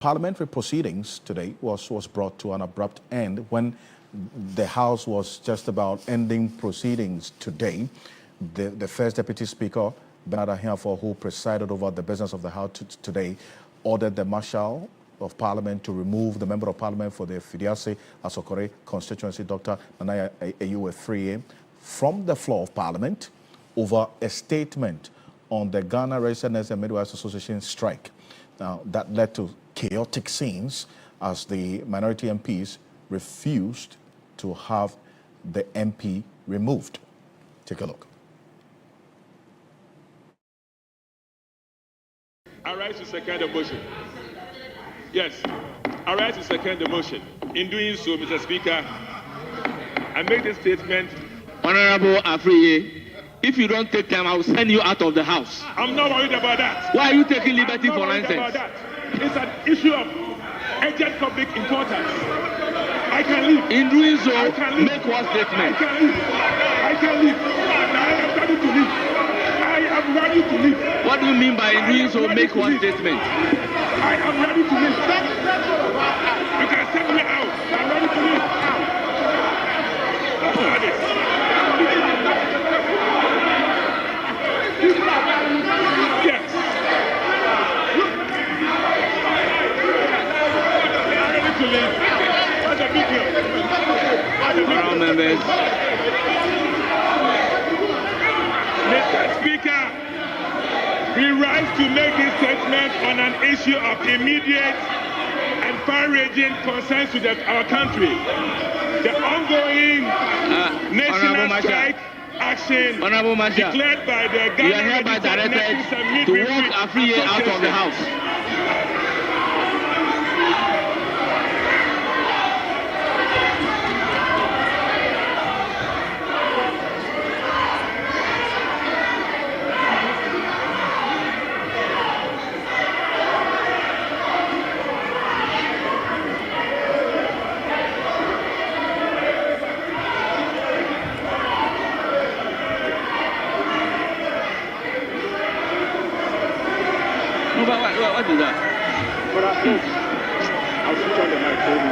Parliamentary proceedings today was brought to an abrupt end when the House was just about ending proceedings today. The first Deputy Speaker, Bernard Ahiafo, who presided over the business of the House today, ordered the Marshal of Parliament to remove the Member of Parliament for the Fidiase Asokore constituency, Dr. Nanaya Ayuwe, from the floor of Parliament over a statement on the Ghana Registered Nurses and Midwives Association strike. Now, that led to chaotic scenes as the minority MPs refused to have the MP removed. Take a look. I rise to second the motion. Yes, I rise to second the motion. In doing so, Mr. Speaker, I make this statement. Honorable Afriye, if you don't take time, I will send you out of the House. I'm not worried about that. Why are you taking liberty for nonsense? About that. It's an issue of urgent public importance. I can leave. In doing so, make one statement. I can leave. I can leave. I am ready to leave. I am ready to leave. What do you mean by in doing so, make one statement? I am ready to leave. You can send me out. I'm ready to leave. Yes. I'm ready to leave. That's a big deal. Members. Mr. Speaker, we rise to make this statement on an issue of immediate and far-reaching concerns to our country. The ongoing national strike action declared by the You are hereby directed to walk Afriye out of the House. What is that? I'll switch on the mic for you.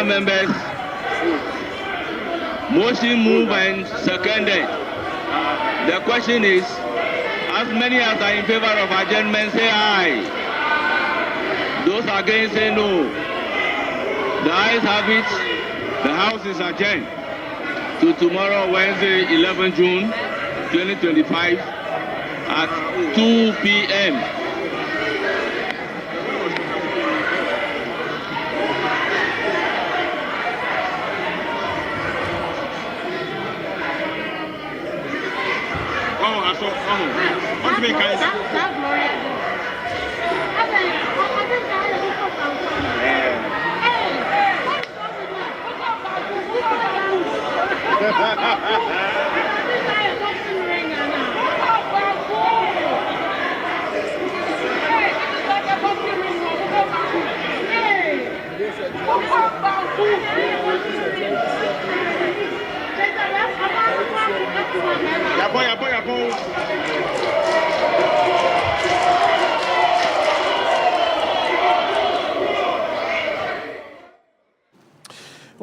Members, motion moved and seconded. The question is, as many as are in favor of adjournment say aye. Those against say no. The ayes have it. The House is adjourned to tomorrow, Wednesday, 11 June 2025 at 2 p.m. What do you mean, guys?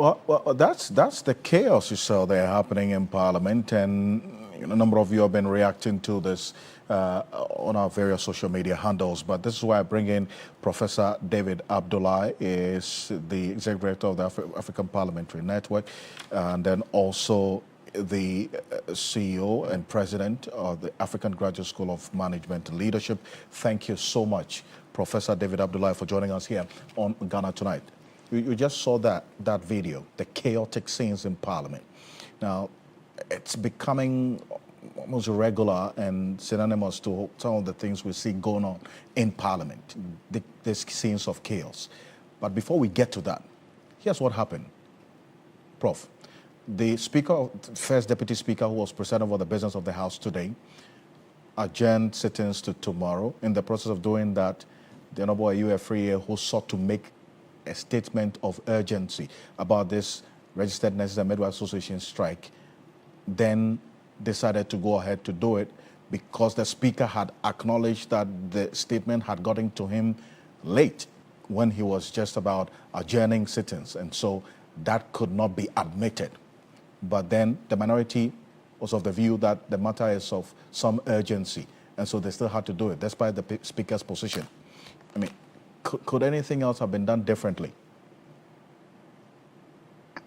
Well, that's the chaos you saw there happening in Parliament, and A number of you have been reacting to this on our various social media handles, but this is why I bring in Professor David Abdulai, is the Executive Director of the African Parliamentary Network, and then also the CEO and President of the African Graduate School of Management and Leadership. Thank you so much, Professor David Abdulai, for joining us here on Ghana Tonight. You just saw that video, the chaotic scenes in Parliament. Now, it's becoming almost irregular and synonymous to some of the things we see going on in Parliament, these scenes of chaos. But before we get to that, here's what happened. Prof, the Speaker, First Deputy Speaker, who was presiding over the business of the House today, adjourned sittings to tomorrow. In the process of doing that, the Honorable Ayuefriye, who sought to make a statement of urgency about this Registered Nurses and Midwives Association strike, then decided to go ahead to do it because the Speaker had acknowledged that the statement had gotten to him late when he was just about adjourning sittings, and so that could not be admitted. But then the minority was of the view that the matter is of some urgency, and so they still had to do it, despite the Speaker's position. I mean, could anything else have been done differently?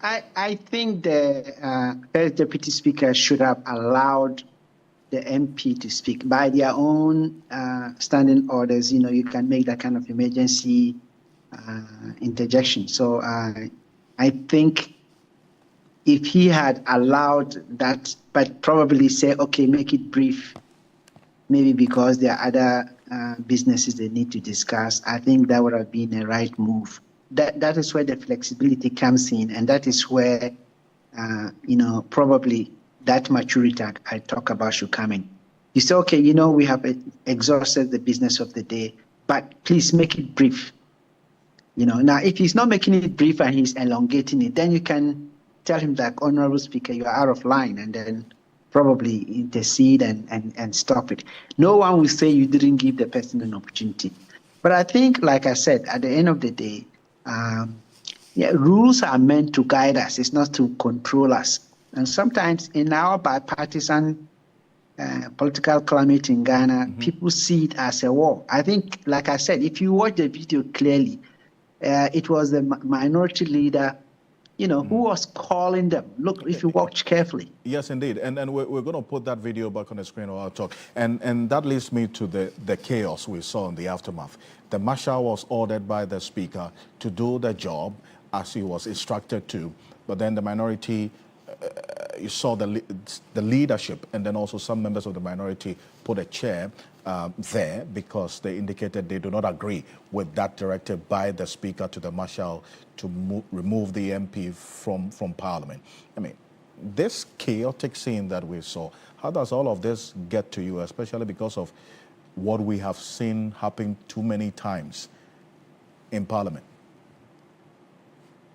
I think the First Deputy Speaker should have allowed the MP to speak. By their own standing orders, you can make that kind of emergency interjection. So I think if he had allowed that, but probably say, okay, make it brief, maybe because there are other businesses they need to discuss, I think that would have been a right move. That is where the flexibility comes in, and that is where, probably that maturity I talk about should come in. You say, okay, we have exhausted the business of the day, but please make it brief. Now, if he's not making it brief and he's elongating it, then you can tell him that, Honorable Speaker, you are out of line, and then probably intercede and stop it. No one will say you didn't give the person an opportunity. But I think, like I said, at the end of the day, rules are meant to guide us. It's not to control us. And sometimes in our bipartisan political climate in Ghana, people see it as a war. I think, like I said, if you watch the video clearly, it was the minority leader, who was calling them. Look, if you watch carefully. Yes, indeed. And we're going to put that video back on the screen while I talk. And that leads me to the chaos we saw in the aftermath. The marshal was ordered by the Speaker to do the job as he was instructed to. But then the minority, you saw the leadership, and then also some members of the minority put a chair there because they indicated they do not agree with that directive by the Speaker to the marshal to remove the MP from Parliament. I mean, this chaotic scene that we saw, how does all of this get to you, especially because of what we have seen happen too many times in Parliament?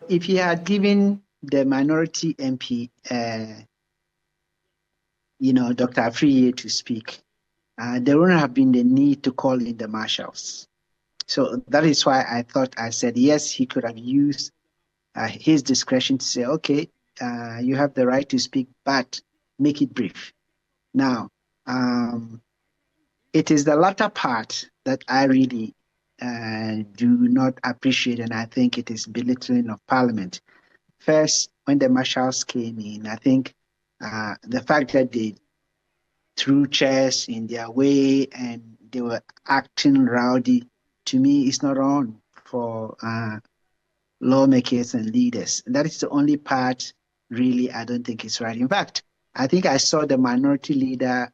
If he had given the minority MP, Dr. Afriye to speak, there wouldn't have been the need to call in the marshals. So that is why I said, yes, he could have used his discretion to say, okay, you have the right to speak, but make it brief. Now, it is the latter part that I really do not appreciate, and I think it is belittling of Parliament. First, when the marshals came in, I think the fact that they threw chairs in their way and they were acting rowdy, to me, is not on for lawmakers and leaders. That is the only part, really, I don't think is right. In fact, I think I saw the minority leader,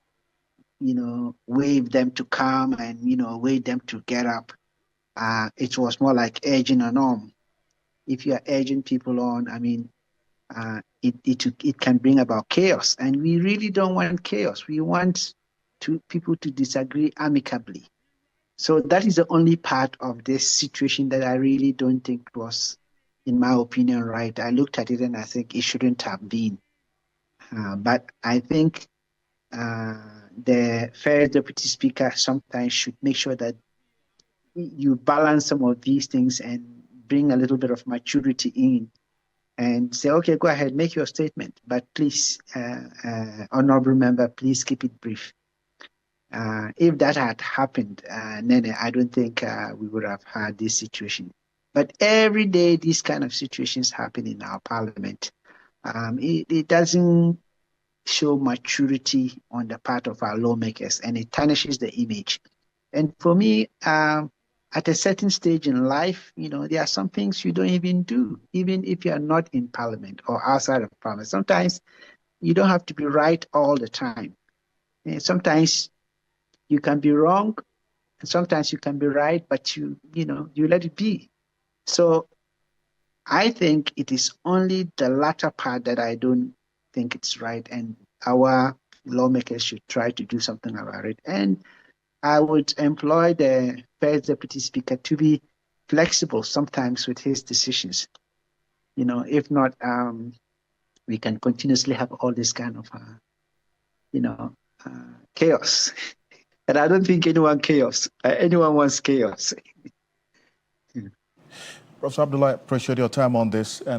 wave them to come and, wave them to get up. It was more like urging an arm. If you are urging people on, I mean, it can bring about chaos. And we really don't want chaos. We want people to disagree amicably. So that is the only part of this situation that I really don't think was, in my opinion, right. I looked at it and I think it shouldn't have been. But I think the First Deputy Speaker sometimes should make sure that you balance some of these things and bring a little bit of maturity in and say, okay, go ahead, make your statement, but please, honorable member, please keep it brief. If that had happened, Nene, I don't think we would have had this situation. But every day, these kind of situations happen in our parliament. It doesn't show maturity on the part of our lawmakers, and it tarnishes the image. And for me, at a certain stage in life, there are some things you don't even do, even if you are not in parliament or outside of parliament. Sometimes you don't have to be right all the time. And sometimes you can be wrong, and sometimes you can be right, but you let it be. So I think it is only the latter part that I don't think it's right, and our lawmakers should try to do something about it. And I would employ the first deputy speaker to be flexible sometimes with his decisions. If not, we can continuously have all this kind of, chaos. And I don't think anyone wants chaos. Prof. Abdulai, appreciate your time on this. And